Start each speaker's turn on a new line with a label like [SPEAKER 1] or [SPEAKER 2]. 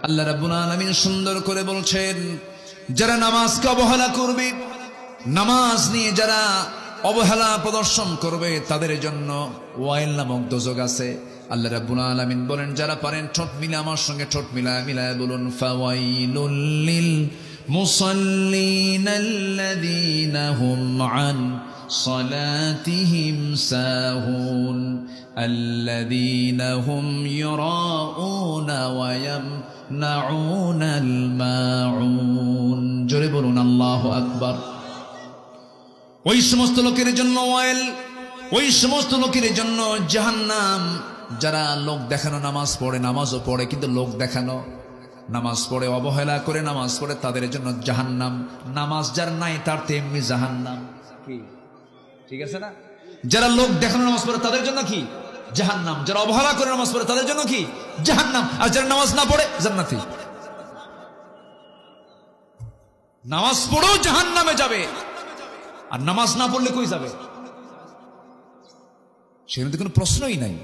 [SPEAKER 1] আল্লাহ রাব্বুল আলামিন সুন্দর করে বলছেন, যারা নামাজকে অবহেলা করবে, নামাজ নিয়ে যারা অবহেলা প্রদর্শন করবে, তাদের জন্য ওয়াইল নামক দোজখ আছে। আল্লাহ রাব্বুল আলামিন বলেন, যারা পারেন ঠোঁট মিলে আমার সঙ্গে ঠোঁট মিলায় বলুন, ফাওয়াইলুল লিল মুসাল্লিন আল্লাযীনা হুম আন সালাতিহিম সাহুন আল্লাযীনা হুম ইউরাউনা ওয়া ইয়ামনাউনাল মাউন। জোরে বলুন আল্লাহু আকবার। ওই সমস্ত লোকের জন্য ওয়াইল, ওই সমস্ত লোকের জন্য জাহান্নাম, যারা লোক দেখানো নামাজ পড়ে, নামাজও পড়ে কিন্তু লোক দেখানো নামাজ পড়ে, অবহেলা করে নামাজ পড়ে, তাদের জন্য জাহান্নাম। নামাজ যার নাই তার তেমনি জাহান্নাম। কি ঠিক আছে না? যারা লোক দেখানো নামাজ পড়ে তাদের জন্য কি? জাহান্নাম। যারা অবহেলা করে নামাজ পড়ে তাদের জন্য কি? জাহান্নাম। আর যারা নামাজ না পড়ে জান্নাতি। নামাজ পড়েও জাহান্নামে যাবে, আর নামাজ না পড়লে কই যাবে? সেখানে তো কোনো প্রশ্নই নাই।